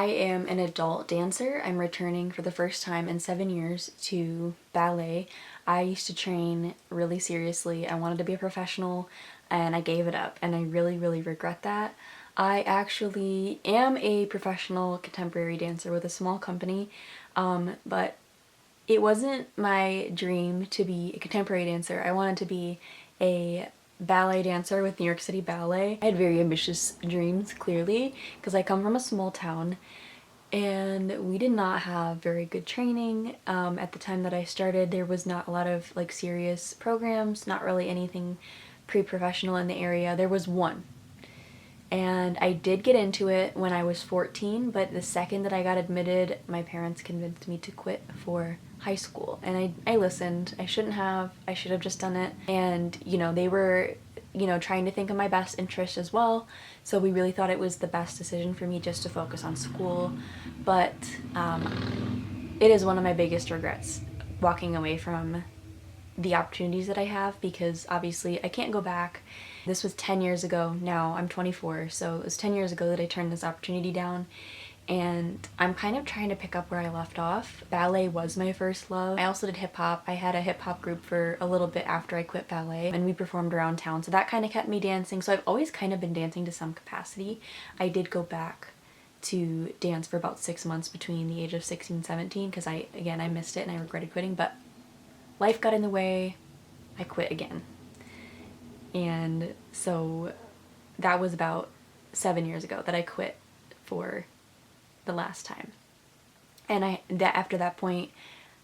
I am an adult dancer. I'm returning for the first time in 7 years to ballet. I used to train really seriously. I wanted to be a professional and I gave it up, and I really, really regret that. I actually am a professional contemporary dancer with a small company, but it wasn't my dream to be a contemporary dancer. I wanted to be a ballet dancer with New York City Ballet. I had very ambitious dreams, clearly, because I come from a small town and we did not have very good training. At the time that I started, there was not a lot of like serious programs, not really anything pre-professional in the area. There was one, and I did get into it when I was 14, but the second that I got admitted, my parents convinced me to quit for high school. And I listened. I shouldn't have. I should have just done it. And, they were, trying to think of my best interest as well. So we really thought it was the best decision for me just to focus on school. But it is one of my biggest regrets, walking away from the opportunities that I have, because obviously I can't go back. This was 10 years ago. Now I'm 24, so it was 10 years ago that I turned this opportunity down, and I'm kind of trying to pick up where I left off. Ballet was my first love. I also did hip hop. I had a hip hop group for a little bit after I quit ballet, and we performed around town, so that kind of kept me dancing. So I've always kind of been dancing to some capacity. I did go back to dance for about 6 months between the age of 16 and 17 because I missed it and I regretted quitting, but life got in the way. I quit again. And so that was about 7 years ago that I quit for the last time. And after that point,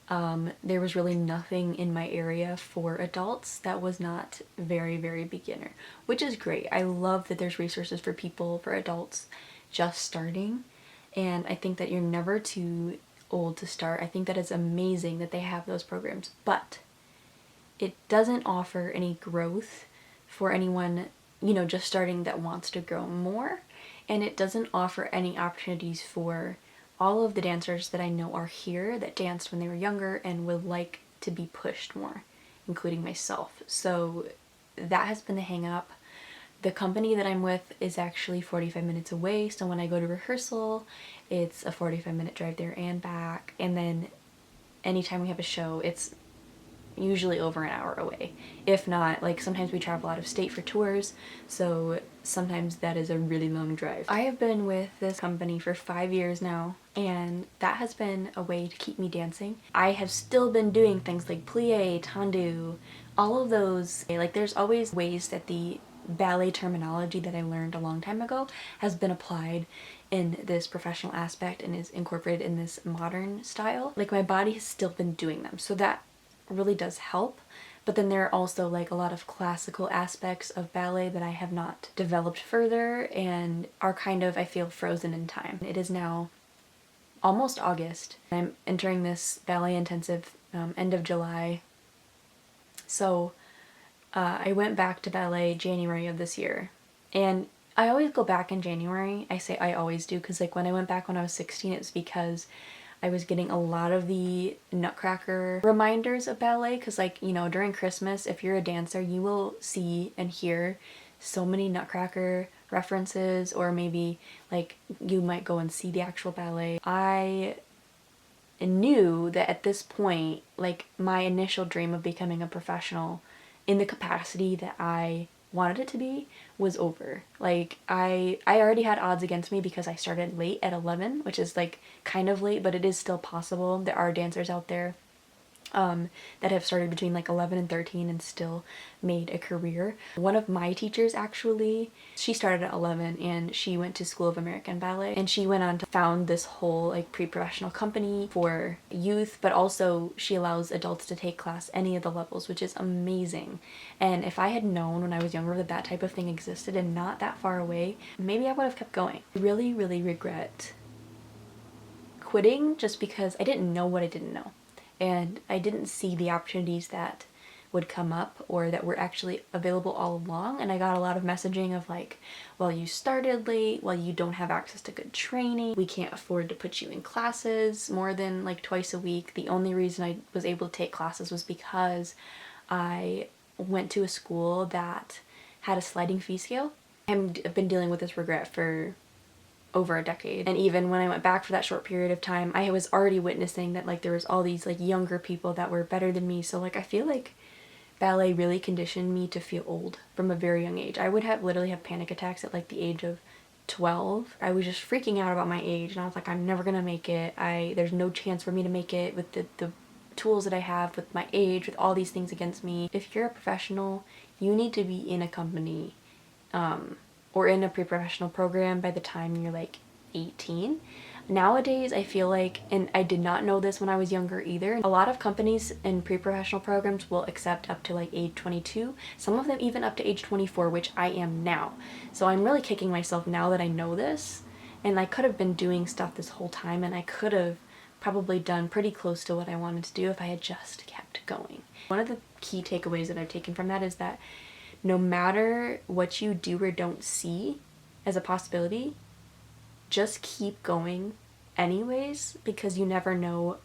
there was really nothing in my area for adults that was not very, very beginner, which is great. I love that there's resources for people, for adults just starting. And I think that you're never too old to start. I think that it's amazing that they have those programs, but it doesn't offer any growth for anyone, just starting that wants to grow more. And it doesn't offer any opportunities for all of the dancers that I know are here that danced when they were younger and would like to be pushed more, including myself. So that has been the hang up. The company that I'm with is actually 45 minutes away, so when I go to rehearsal, it's a 45-minute drive there and back. And then anytime we have a show, it's usually over an hour away. If not, like sometimes we travel out of state for tours, so sometimes that is a really long drive. I have been with this company for 5 years now, and that has been a way to keep me dancing. I have still been doing things like plie, tendu, all of those. Like there's always ways that the ballet terminology that I learned a long time ago has been applied in this professional aspect and is incorporated in this modern style. Like my body has still been doing them, so that really does help. But then there are also like a lot of classical aspects of ballet that I have not developed further and are kind of, I feel, frozen in time. It is now almost August. I'm entering this ballet intensive end of July. So I went back to ballet January of this year, and I always go back in January. I say I always do because like when I went back when I was 16, it was because I was getting a lot of the Nutcracker reminders of ballet, because like, during Christmas, if you're a dancer, you will see and hear so many Nutcracker references, or maybe like you might go and see the actual ballet. I knew that at this point, like my initial dream of becoming a professional in the capacity that I wanted it to be was over. Like I already had odds against me because I started late at 11, which is like kind of late, but it is still possible. There are dancers out there that have started between like 11 and 13 and still made a career. One of my teachers actually, she started at 11 and she went to School of American Ballet, and she went on to found this whole like pre-professional company for youth, but also she allows adults to take class any of the levels, which is amazing. And if I had known when I was younger that that type of thing existed and not that far away, maybe I would have kept going. I really, really regret quitting just because I didn't know what I didn't know. And I didn't see the opportunities that would come up or that were actually available all along. And I got a lot of messaging of like, well, you started late, well, you don't have access to good training, we can't afford to put you in classes more than like twice a week. The only reason I was able to take classes was because I went to a school that had a sliding fee scale. I've been dealing with this regret for over a decade. And even when I went back for that short period of time, I was already witnessing that like there was all these like younger people that were better than me. So like I feel like ballet really conditioned me to feel old from a very young age. I would have literally have panic attacks at like the age of 12. I was just freaking out about my age, and I was like, I'm never gonna make it. There's no chance for me to make it with the tools that I have, with my age, with all these things against me. If you're a professional, you need to be in a company or in a pre-professional program by the time you're like 18. Nowadays, I feel like, and I did not know this when I was younger either, a lot of companies in pre-professional programs will accept up to like age 22, some of them even up to age 24, which I am now. So I'm really kicking myself now that I know this, and I could have been doing stuff this whole time, and I could have probably done pretty close to what I wanted to do if I had just kept going. One of the key takeaways that I've taken from that is that no matter what you do or don't see as a possibility, just keep going anyways, because you never know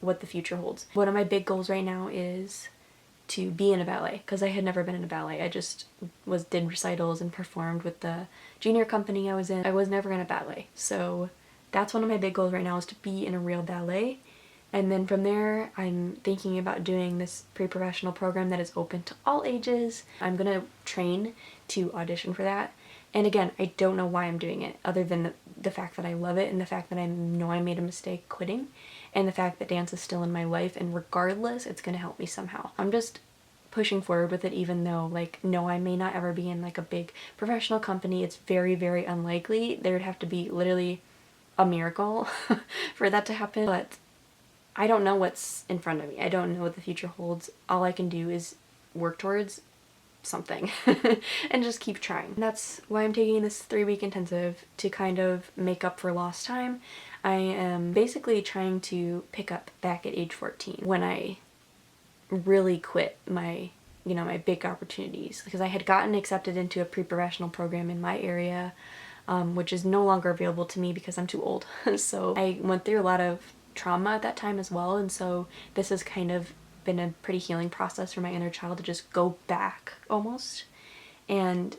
what the future holds. One of my big goals right now is to be in a ballet, because I had never been in a ballet. I just did recitals and performed with the junior company I was in. I was never in a ballet. So that's one of my big goals right now, is to be in a real ballet. And then from there, I'm thinking about doing this pre-professional program that is open to all ages. I'm gonna train to audition for that. And again, I don't know why I'm doing it, other than the fact that I love it, and the fact that I know I made a mistake quitting, and the fact that dance is still in my life, and regardless, it's gonna help me somehow. I'm just pushing forward with it, even though, like, no, I may not ever be in like a big professional company. It's very, very unlikely. There would have to be literally a miracle for that to happen, but I don't know what's in front of me. I don't know what the future holds. All I can do is work towards something and just keep trying. And that's why I'm taking this 3-week intensive, to kind of make up for lost time. I am basically trying to pick up back at age 14, when I really quit my, you know, my big opportunities, because I had gotten accepted into a pre-professional program in my area, which is no longer available to me because I'm too old. So I went through a lot of trauma at that time as well, and so this has kind of been a pretty healing process for my inner child, to just go back almost and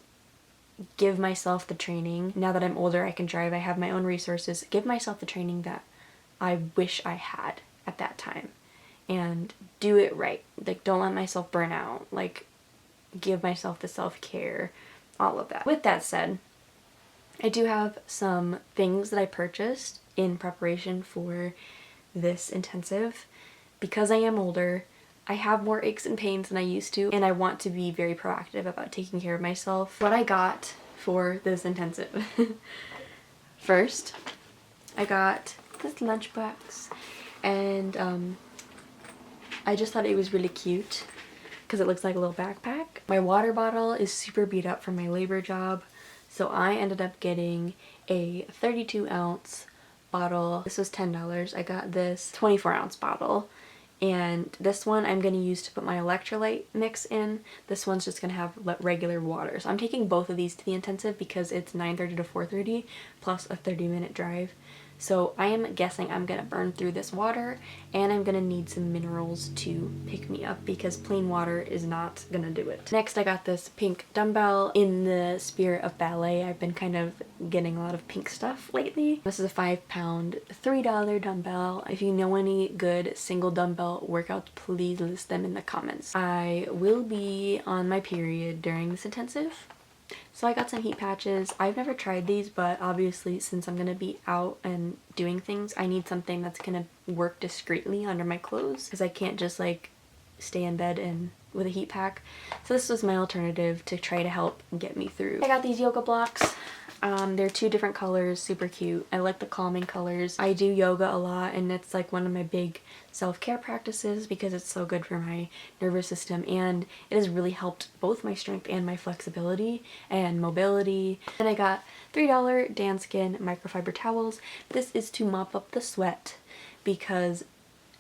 give myself the training. Now that I'm older, I can drive, I have my own resources, give myself the training that I wish I had at that time, and do it right. Like, don't let myself burn out, like, give myself the self-care, all of that. With that said, I do have some things that I purchased in preparation for this intensive. Because I am older, I have more aches and pains than I used to, and I want to be very proactive about taking care of myself. What I got for this intensive. First, I got this lunchbox, and I just thought it was really cute because it looks like a little backpack. My water bottle is super beat up from my labor job, so I ended up getting a 32-ounce bottle. This was $10. I got this 24-ounce bottle, and this one I'm going to use to put my electrolyte mix in. This one's just going to have regular water. So I'm taking both of these to the intensive because it's 9:30 to 4:30 plus a 30-minute drive. So I am guessing I'm going to burn through this water, and I'm going to need some minerals to pick me up because plain water is not going to do it. Next, I got this pink dumbbell. In the spirit of ballet, I've been kind of getting a lot of pink stuff lately. This is a 5-pound, $3 dumbbell. If you know any good single dumbbell workouts, please list them in the comments. I will be on my period during this intensive, so I got some heat patches. I've never tried these, but obviously since I'm gonna be out and doing things, I need something that's gonna work discreetly under my clothes, because I can't just like stay in bed and with a heat pack. So this was my alternative to try to help get me through. I got these yoga blocks. They're 2 different colors, super cute. I like the calming colors. I do yoga a lot, and it's like one of my big self-care practices because it's so good for my nervous system, and it has really helped both my strength and my flexibility and mobility. And I got $3 Danskin microfiber towels. This is to mop up the sweat because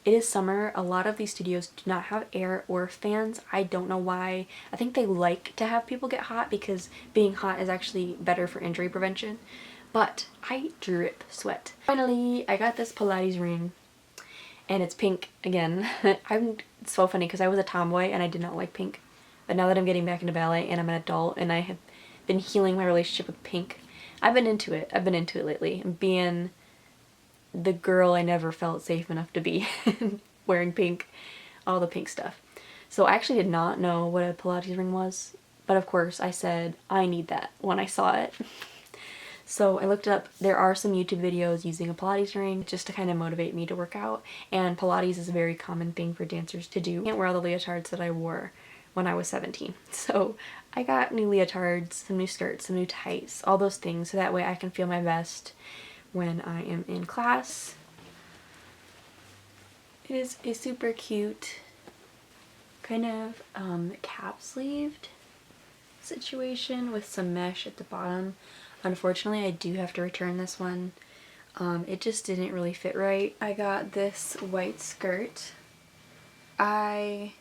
it is summer. A lot of these studios do not have air or fans. I don't know why. I think they like to have people get hot because being hot is actually better for injury prevention. But I drip sweat. Finally, I got this Pilates ring, and it's pink again. It's so funny because I was a tomboy and I did not like pink. But now that I'm getting back into ballet and I'm an adult and I have been healing my relationship with pink, I've been into it. I've been into it lately. I'm being the girl I never felt safe enough to be. Wearing pink, all the pink stuff. So I actually did not know what a Pilates ring was, but of course I said I need that when I saw it. So I looked up, there are some YouTube videos using a Pilates ring just to kind of motivate me to work out, and Pilates is a very common thing for dancers to do. I can't wear all the leotards that I wore when I was 17. So I got new leotards, some new skirts, some new tights, all those things, so that way I can feel my best when I am in class. It is a super cute kind of cap sleeved situation with some mesh at the bottom. Unfortunately, I do have to return this one. It just didn't really fit right. I got this white skirt. I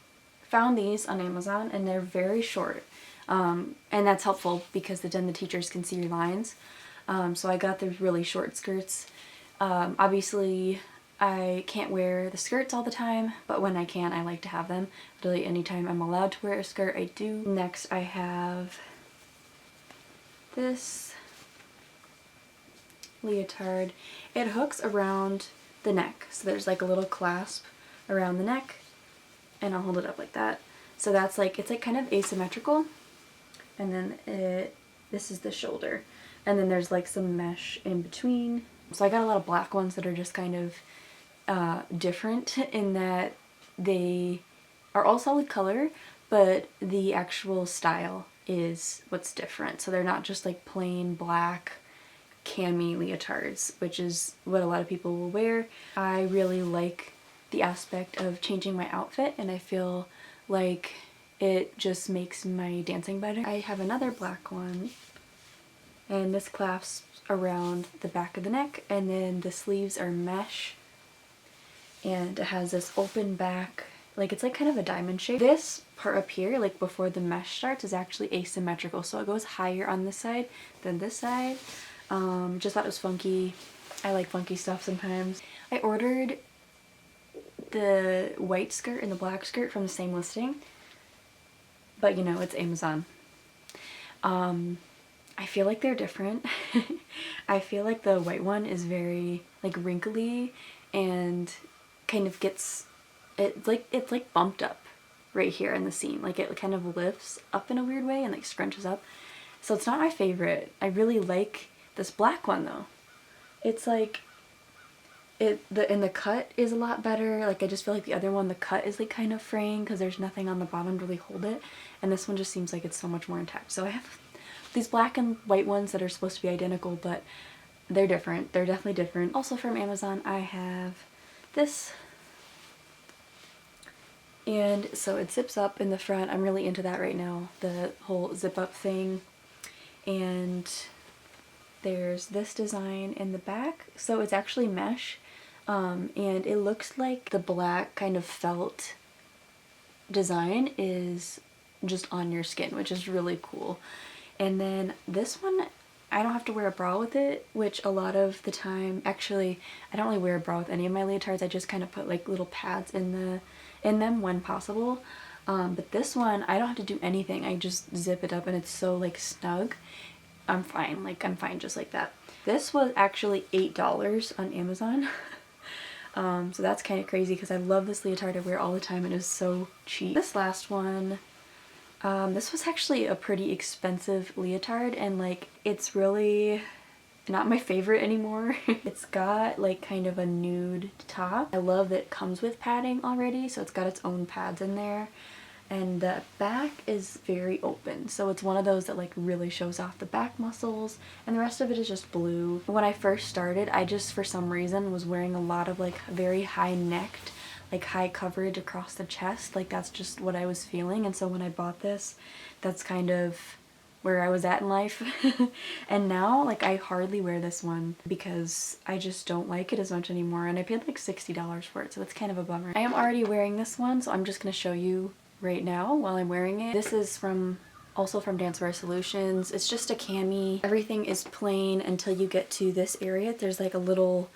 found these on Amazon and they're very short. And that's helpful because then the teachers can see your lines. So I got the really short skirts. Obviously, I can't wear the skirts all the time, but when I can, I like to have them. Literally anytime I'm allowed to wear a skirt, I do. Next, I have this leotard. It hooks around the neck, so there's like a little clasp around the neck, and I'll hold it up like that. So that's like, it's like kind of asymmetrical, and then this is the shoulder, and then there's like some mesh in between. So I got a lot of black ones that are just kind of different in that they are all solid color, but the actual style is what's different. So they're not just like plain black cami leotards, which is what a lot of people will wear. I really like the aspect of changing my outfit, and I feel like it just makes my dancing better. I have another black one, and this clasps around the back of the neck, and then the sleeves are mesh, and it has this open back, like it's like kind of a diamond shape. This part up here, like before the mesh starts, is actually asymmetrical, so it goes higher on this side than this side. Just thought it was funky. I like funky stuff sometimes. I ordered the white skirt and the black skirt from the same listing, but you know, it's Amazon. I feel like they're different. I feel like the white one is very like wrinkly and kind of gets, it's like bumped up right here in the seam. Like it kind of lifts up in a weird way and like scrunches up. So it's not my favorite. I really like this black one though. It's like, and the cut is a lot better. Like I just feel like the other one, the cut is like kind of fraying because there's nothing on the bottom to really hold it. And this one just seems like it's so much more intact. So I have these black and white ones that are supposed to be identical, but they're different. They're definitely different. Also from Amazon, I have this. And so it zips up in the front. I'm really into that right now, the whole zip up thing. And there's this design in the back. So it's actually mesh. And it looks like the black kind of felt design is just on your skin, which is really cool. And then this one, I don't have to wear a bra with it, which a lot of the time, actually, I don't really wear a bra with any of my leotards. I just kind of put like little pads in them when possible. But this one, I don't have to do anything. I just zip it up and it's so like snug. I'm fine. Like I'm fine just like that. This was actually $8 on Amazon. So that's kind of crazy because I love this leotard. I wear it all the time and it was so cheap. This last one, this was actually a pretty expensive leotard, and like it's really not my favorite anymore. It's got like kind of a nude top. I love that it comes with padding already, so it's got its own pads in there. And the back is very open, so it's one of those that like really shows off the back muscles, and the rest of it is just blue. When I first started, I just for some reason was wearing a lot of like very high necked, like high coverage across the chest. Like that's just what I was feeling, and so when I bought this, that's kind of where I was at in life. And now like I hardly wear this one because I just don't like it as much anymore, and I paid like $60 for it, so that's kind of a bummer. I am already wearing this one, so I'm just gonna show you right now while I'm wearing it. This is also from Dancewear Solutions. It's just a cami. Everything is plain until you get to this area. There's like a little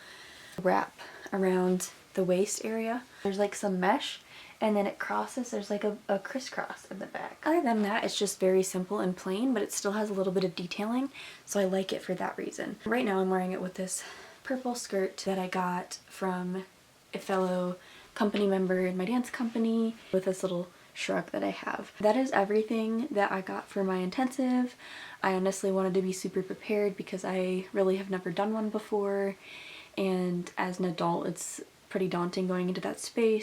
wrap around the waist area. There's like some mesh, and then it crosses. There's like a crisscross in the back. Other than that, it's just very simple and plain, but it still has a little bit of detailing, so I like it for that reason. Right now I'm wearing it with this purple skirt that I got from a fellow company member in my dance company with this little shrug that I have. That is everything that I got for my intensive. I honestly wanted to be super prepared because I really have never done one before, and as an adult it's pretty daunting going into that space.